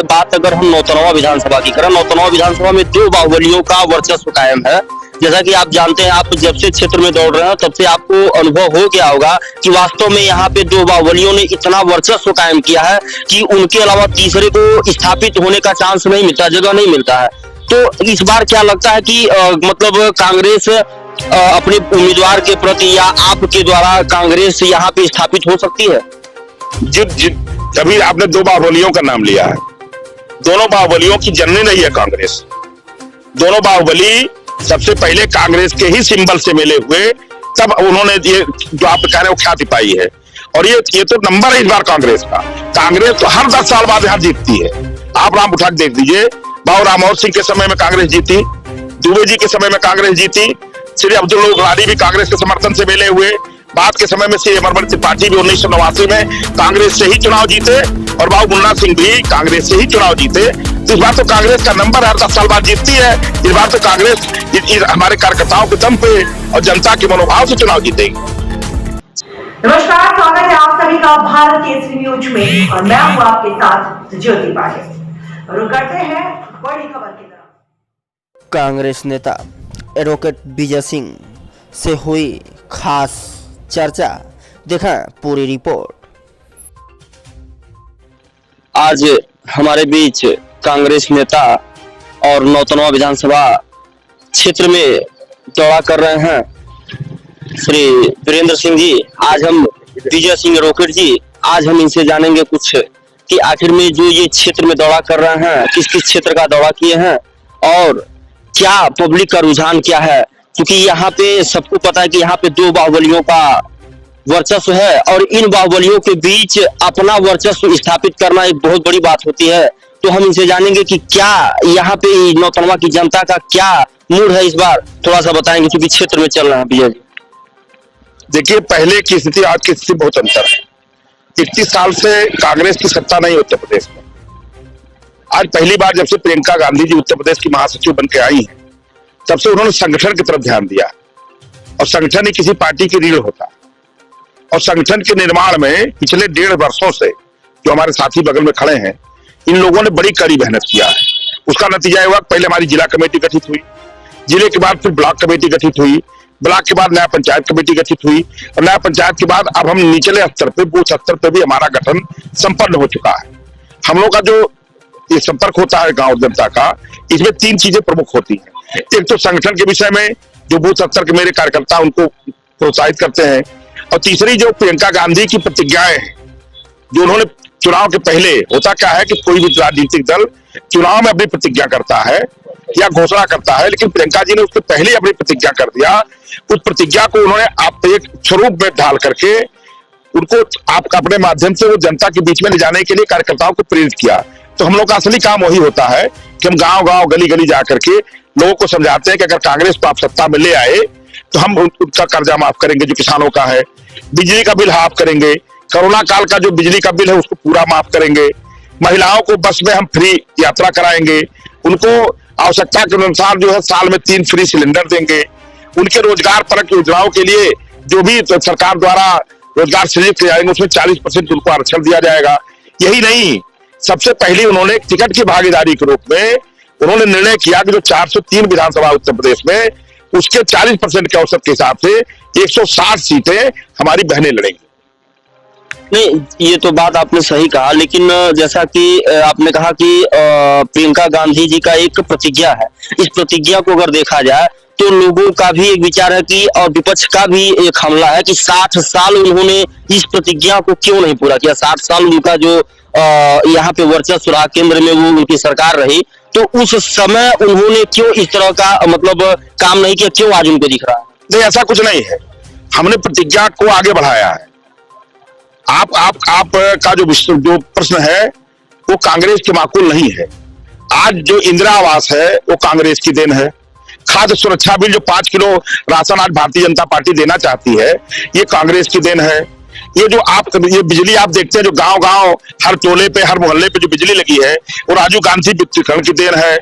बात अगर हम नौतनवा विधानसभा की करें, नौतनवा विधानसभा में दो बाहुबलियों का वर्चस्व कायम है। जैसा कि आप जानते हैं, आप जब से क्षेत्र में दौड़ रहे हैं तब से आपको अनुभव हो गया होगा कि वास्तव में यहाँ पे दो बाहुबलियों ने इतना वर्चस्व कायम किया है कि उनके अलावा तीसरे को स्थापित होने का चांस नहीं मिलता, जगह नहीं मिलता है। तो इस बार क्या लगता है कि मतलब कांग्रेस अपने उम्मीदवार के प्रति या आपके द्वारा कांग्रेस यहाँ पे स्थापित हो सकती है? अभी आपने दो बाहुबलियों का नाम लिया है, दोनों बाहुबलियों की जननी रही है कांग्रेस। दोनों बाहुबली सबसे पहले कांग्रेस के ही सिंबल से मिले हुए, तब उन्होंने ये जो आप कह रहे हो ख्याति पाई है। और ये तो नंबर है इस बार कांग्रेस का। कांग्रेस तो हर 10 साल बाद यहाँ जीतती है। आप राम उठा देख लीजिए, बाबू राममोहन सिंह के समय में कांग्रेस जीती, दुबे जी के समय में कांग्रेस जीती, श्री अब्दुल गनी भी कांग्रेस के समर्थन से मिले हुए, बाद के समय में श्री अमरमणि त्रिपाठी भी 1989 में कांग्रेस से ही चुनाव जीते, और बाबू मुन्ना सिंह भी कांग्रेस से ही चुनाव जीते। तो इस बार तो कांग्रेस का नंबर हर 10 साल बाद जीतती है। इस बार तो कांग्रेस हमारे कार्यकर्ताओं के दम पे और जनता के मनोभाव से चुनाव जीतेगी। नमस्कार, स्वागत है आप सभी का भारत केसरी न्यूज में और मैं हूं आपके साथ ज्योति पाटिल। रुक करते हैं बड़ी खबर की तरफ। कांग्रेस नेता एडवोकेट विजय सिंह से हुई खास चर्चा, देखा पूरी रिपोर्ट। आज हमारे बीच कांग्रेस नेता और नौतनवा विधानसभा क्षेत्र में दौरा कर रहे हैं श्री वीरेंद्र सिंह जी। आज हम विजय सिंह रॉकेट जी, आज हम इनसे जानेंगे कुछ कि आखिर में जो ये क्षेत्र में दौरा कर रहे हैं, किस किस क्षेत्र का दौरा किए हैं और क्या पब्लिक का रुझान क्या है। क्योंकि यहाँ पे सबको पता है कि यहाँ पे दो बाहुबलियों का वर्चस्व है और इन बाहुबलियों के बीच अपना वर्चस्व स्थापित करना एक बहुत बड़ी बात होती है। तो हम इनसे जानेंगे कि क्या यहाँ पे नौतनवा की जनता का क्या मूड है इस बार, थोड़ा सा बताएंगे क्योंकि क्षेत्र में चल रहा है। विजय जी, देखिए, पहले की स्थिति आज की स्थिति बहुत अंतर है। 31 साल से कांग्रेस की सत्ता नहीं उत्तर प्रदेश में। आज पहली बार जब से प्रियंका गांधी जी उत्तर प्रदेश की महासचिव बन के आई हैं, तब से उन्होंने संगठन की तरफ ध्यान दिया। और संगठन ही किसी पार्टी की रीढ़ होता है। और संगठन के निर्माण में पिछले 1.5 वर्षों से जो हमारे साथी बगल में खड़े हैं, इन लोगों ने बड़ी कड़ी मेहनत किया है। उसका नतीजा हुआ, पहले हमारी जिला कमेटी गठित हुई, जिले के बाद फिर ब्लॉक कमेटी गठित हुई, ब्लॉक के बाद नया पंचायत कमेटी गठित हुई, और नया पंचायत के बाद अब हम निचले स्तर पे, बूथ स्तर पे भी हमारा गठन संपन्न हो चुका है। हम लोग का जो ये संपर्क होता है गांव जनता का, इसमें 3 चीजें प्रमुख होती हैं। एक तो संगठन के विषय में जो बूथ स्तर के मेरे कार्यकर्ता उनको प्रोत्साहित करते हैं, और तीसरी जो प्रियंका गांधी की प्रतिज्ञाएं हैं, जो उन्होंने चुनाव के पहले, होता क्या है कि कोई भी राजनीतिक दल चुनाव में अपनी प्रतिज्ञा करता है या घोषणा करता है, लेकिन प्रियंका जी ने उसके पहले अपनी प्रतिज्ञा कर दिया। उस प्रतिज्ञा को उन्होंने आप एक स्वरूप में ढाल करके उनको आप अपने माध्यम से वो जनता के बीच में ले जाने के लिए कार्यकर्ताओं को प्रेरित किया। तो हम लोग का असली काम वही होता है कि हम गांव गांव गली गली जा करके लोगों को समझाते हैं कि अगर कांग्रेस को आप सत्ता में ले आए तो हम उनका कर्जा माफ करेंगे जो किसानों का है, बिजली का बिल हाफ करेंगे, कोरोना काल का जो बिजली का बिल है उसको पूरा माफ करेंगे, महिलाओं को बस में हम फ्री यात्रा कराएंगे, उनको आवश्यकता के अनुसार जो है साल में 3 फ्री सिलेंडर देंगे, उनके रोजगार परक योजनाओं के लिए जो भी सरकार द्वारा रोजगार सृजित किए जाएंगे उसमें 40% उनको आरक्षण दिया जाएगा। यही नहीं, सबसे पहले उन्होंने टिकट की भागीदारी के रूप में उन्होंने निर्णय किया कि जो 403 विधानसभा उत्तर प्रदेश में, उसके 40% के औसत के हिसाब से 160 सीटें हमारी बहनें लड़ेंगी। नहीं, ये तो बात आपने सही कहा, लेकिन जैसा कि आपने कहा कि प्रियंका गांधी जी का एक प्रतिज्ञा है, इस प्रतिज्ञा को अगर देखा जाए तो लोगों का भी एक विचार है कि और विपक्ष का भी एक हमला है कि 60 साल उन्होंने इस प्रतिज्ञा को क्यों नहीं पूरा किया। 60 साल उनका जो यहाँ पे वर्चस्व रहा, केंद्र में वो उनकी सरकार रही, तो उस समय उन्होंने क्यों इस तरह का मतलब काम नहीं किया, क्यों आज उनको दिख रहा है? नहीं, ऐसा कुछ नहीं है। हमने प्रतिज्ञा को आगे बढ़ाया है। आप का जो प्रश्न है वो कांग्रेस के माकूल नहीं है। आज जो इंदिरा आवास है वो कांग्रेस की देन है। खाद्य सुरक्षा बिल जो 5 किलो राशन आज भारतीय जनता पार्टी देना चाहती है, ये कांग्रेस की देन है। ये ये बिजली आप देखते हैं जो गांव गांव हर टोले पे हर मोहल्ले पे जो बिजली लगी है वो राजीव गांधी वित्तीकरण की देन है।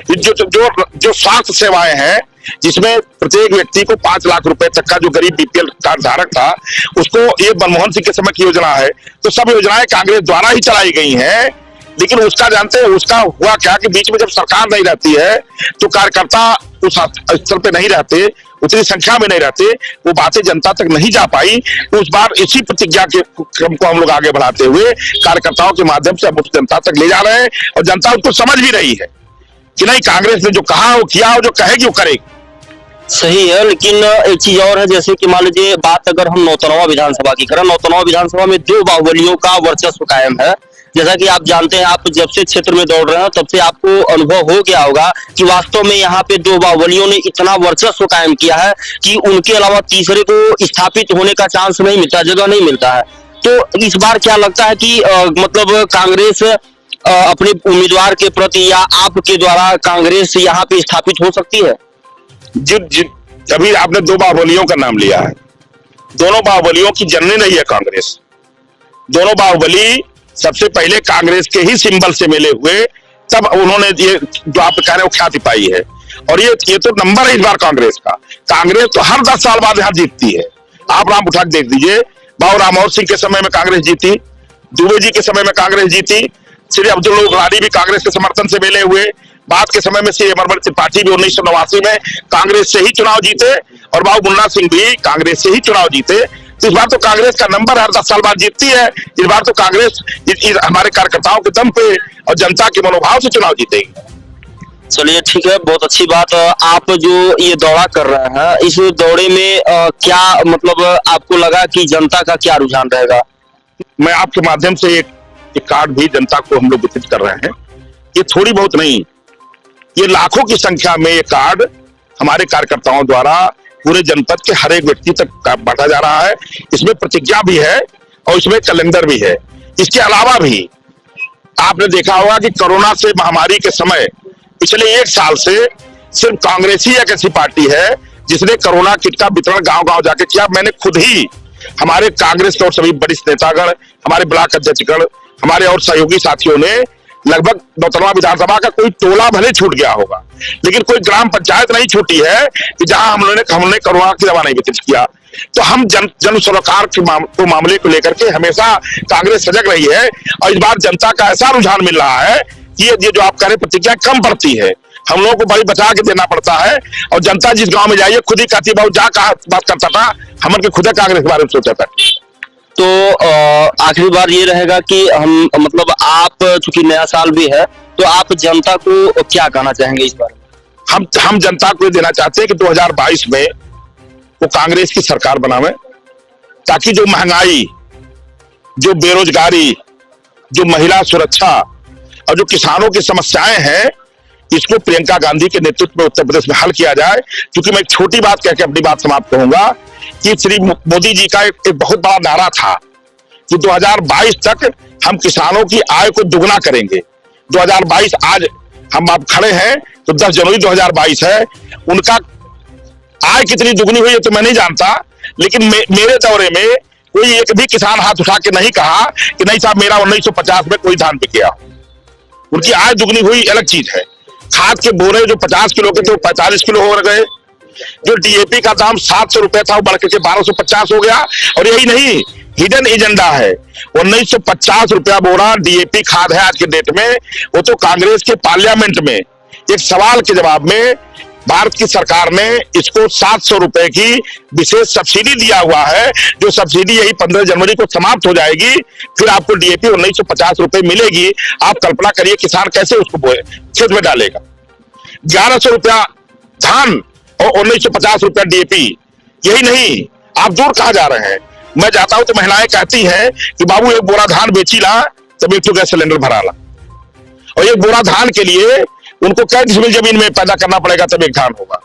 जो स्वास्थ्य सेवाएं हैं जिसमें प्रत्येक व्यक्ति को 5 लाख रुपए तक का जो गरीब बीपीएल कार्ड धारक था उसको, ये मनमोहन सिंह के समय की योजना है। तो सब योजनाएं कांग्रेस द्वारा ही चलाई गई हैं। लेकिन उसका जानते हैं उसका हुआ क्या कि बीच में जब सरकार नहीं रहती है तो कार्यकर्ता उस स्तर पे नहीं रहते, उतनी संख्या में नहीं रहते, वो बातें जनता तक नहीं जा पाई। उस बार इसी प्रतिज्ञा के क्रम को हम लोग आगे बढ़ाते हुए कार्यकर्ताओं के माध्यम से अब उस जनता तक ले जा रहे हैं और जनता उसको समझ भी रही है कि नहीं, कांग्रेस ने जो कहा वो किया और जो कहेगी वो करेगी। सही है, लेकिन एक चीज और है, जैसे कि मान लीजिए बात अगर हम नौतनवा विधानसभा की करें, नौतनवा विधानसभा में 2 बाहुबलियों का वर्चस्व कायम है। जैसा कि आप जानते हैं, आप जब से क्षेत्र में दौड़ रहे हैं तब से आपको अनुभव हो गया होगा कि वास्तव में यहाँ पे 2 बाहुबलियों ने इतना वर्चस्व कायम किया है कि उनके अलावा तीसरे को स्थापित होने का चांस नहीं मिलता, जगह नहीं मिलता है। तो इस बार क्या लगता है कि मतलब कांग्रेस अपने उम्मीदवार के प्रति या आपके द्वारा कांग्रेस यहाँ पे स्थापित हो सकती है? अभी आपने 2 बाहुबलियों का नाम लिया है, दोनों बाहुबलियों की जननी नहीं है कांग्रेस। दोनों बाहुबली सबसे पहले कांग्रेस के ही सिंबल से मिले हुए, तब उन्होंने ये जो आप कह रहे हो ख्याति पाई है। और ये तो नंबर है इस बार कांग्रेस का। कांग्रेस तो हर 10 साल बाद यहाँ जीतती है। आप नाम उठा के देख दीजिए, बाबू राममोहन सिंह के समय में कांग्रेस जीती, दुबे जी के समय में कांग्रेस जीती, श्री अब्दुल गनी भी कांग्रेस के समर्थन से मिले हुए, बाद के समय में श्री अमरमल त्रिपाठी भी 1989 में कांग्रेस से ही चुनाव जीते और बाबू मुन्ना सिंह भी कांग्रेस से ही चुनाव जीते। तो इस बार तो कांग्रेस का नंबर हर 10 साल बाद जीतती है। इस बार तो कांग्रेस हमारे कार्यकर्ताओं के दम पे और जनता के मनोभाव से चुनाव जीतेगी। चलिए ठीक है, बहुत अच्छी बात। आप जो ये दौरा कर रहे हैं, इस दौरे में क्या मतलब आपको लगा कि जनता का क्या रुझान रहेगा? मैं आपके माध्यम से एक कार्ड भी जनता को हम लोग वितरित कर रहे हैं। ये थोड़ी बहुत नहीं, ये लाखों की संख्या में ये कार्ड हमारे कार्यकर्ताओं द्वारा पूरे जनपद के हर एक व्यक्ति तक बांटा जा रहा है। इसमें प्रतिज्ञा भी है और इसमें कैलेंडर भी है। इसके अलावा भी आपने देखा होगा कि कोरोना से महामारी के समय पिछले 1 साल से सिर्फ कांग्रेस ही एक ऐसी पार्टी है जिसने कोरोना किट का वितरण गांव-गांव जाके किया। मैंने खुद ही हमारे कांग्रेस के और सभी वरिष्ठ नेतागण, हमारे ब्लॉक अध्यक्षगण, हमारे और सहयोगी साथियों ने लगभग नौतनवा विधानसभा का कोई टोला भले छूट गया होगा, लेकिन कोई ग्राम पंचायत नहीं छूटी है कि जहां हमने कोरोना की दवा नहीं वितरित किया। तो हम जन सरोकार के मामले को लेकर के हमेशा कांग्रेस सजग रही है और इस बार जनता का ऐसा रुझान मिल रहा है कि ये जो आप कह रहे प्रतिज्ञा कम पड़ती है, हम लोगों को बड़ी बचा के देना पड़ता है। और जनता जिस गांव में जाइए खुद ही कहती है, जा कहा बात करता था, हमन के खुद कांग्रेस के बारे में सोचा था। तो आखिरी बार ये रहेगा कि हम मतलब आप चूंकि नया साल भी है, तो आप जनता को क्या कहना चाहेंगे इस बार? हम जनता को देना चाहते हैं कि 2022 में वो कांग्रेस की सरकार बनावे, ताकि जो महंगाई, जो बेरोजगारी, जो महिला सुरक्षा और जो किसानों की समस्याएं हैं, इसको प्रियंका गांधी के नेतृत्व में उत्तर प्रदेश में हल किया जाए। क्योंकि मैं एक छोटी बात कह के अपनी बात समाप्त करूंगा कि श्री मोदी जी का एक बहुत बड़ा नारा था कि 2022 तक हम किसानों की आय को दुगना करेंगे। 2022 आज हम आप खड़े हैं तो 10 जनवरी 2022 है। उनका आय कितनी दुगनी हुई है तो मैं नहीं जानता, लेकिन मेरे दौरे में कोई एक भी किसान हाथ उठा के नहीं कहा कि नहीं साहब मेरा 1950 में कोई धान बिक गया। उनकी आय दुगनी हुई अलग चीज है। खाद के बोरे जो 50 किलो के थे वो 45 किलो हो गए। जो डीएपी का दाम 700 रुपए था वो बढ़ के 1250 हो गया। और यही नहीं, हिडन एजेंडा है। 1950 रुपया बोरा डीएपी खाद है आज के डेट में। वो तो कांग्रेस के पार्लियामेंट में एक सवाल के जवाब में भारत की सरकार ने इसको 700 रुपए की विशेष सब्सिडी दिया हुआ है, जो सब्सिडी यही 15 जनवरी को समाप्त हो जाएगी। फिर आपको डीएपी 1950 रुपए मिलेगी। आप कल्पना करिए किसान कैसे उसको खेत में डालेगा। 1100 रुपया धान और 1950 रुपया डीएपी। यही नहीं, आप दूर कहां जा रहे हैं। मैं जाता हूं तो महिलाएं कहती हैं कि बाबू एक बोरा धान बेची ला तब एक गैस सिलेंडर भरा ला। और एक बोरा धान के लिए उनको कई डिसमिल जमीन में पैदा करना पड़ेगा तब एक धान होगा।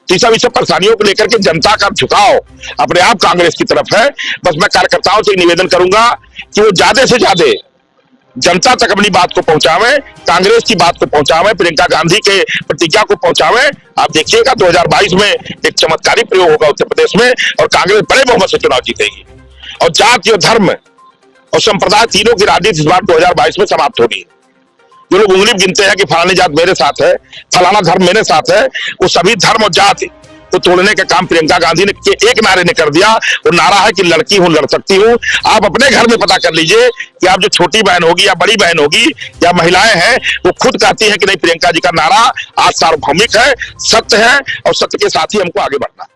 तो इस सब परेशानियों को लेकर के जनता का झुकाव अपने आप कांग्रेस की तरफ है। बस मैं कार्यकर्ताओं से निवेदन करूंगा कि वो ज्यादा से ज्यादा जनता तक अपनी बात को पहुंचावे, कांग्रेस की बात को पहुंचावे, प्रियंका गांधी के प्रतिज्ञा को पहुंचावे। आप देखिएगा 2022 में एक चमत्कारी प्रयोग होगा उत्तर प्रदेश में और कांग्रेस बड़े बहुमत से चुनाव जीतेगी। और जाति और धर्म और संप्रदाय तीनों की राजनीति इस बार 2022 में समाप्त होगी। जो लोग उंगली गिनते हैं कि फलानी जात मेरे साथ है, फलाना धर्म मेरे साथ है, वो सभी धर्म और जाति को तोड़ने का काम प्रियंका गांधी ने के एक नारे ने कर दिया। वो नारा है कि लड़की हूं, लड़ सकती हूं। आप अपने घर में पता कर लीजिए कि आप जो छोटी बहन होगी या बड़ी बहन होगी या महिलाएं हैं, वो खुद कहती हैं कि नहीं, प्रियंका जी का नारा आज सार्वभौमिक है, सत्य है और सत्य के साथ ही हमको आगे बढ़ना है।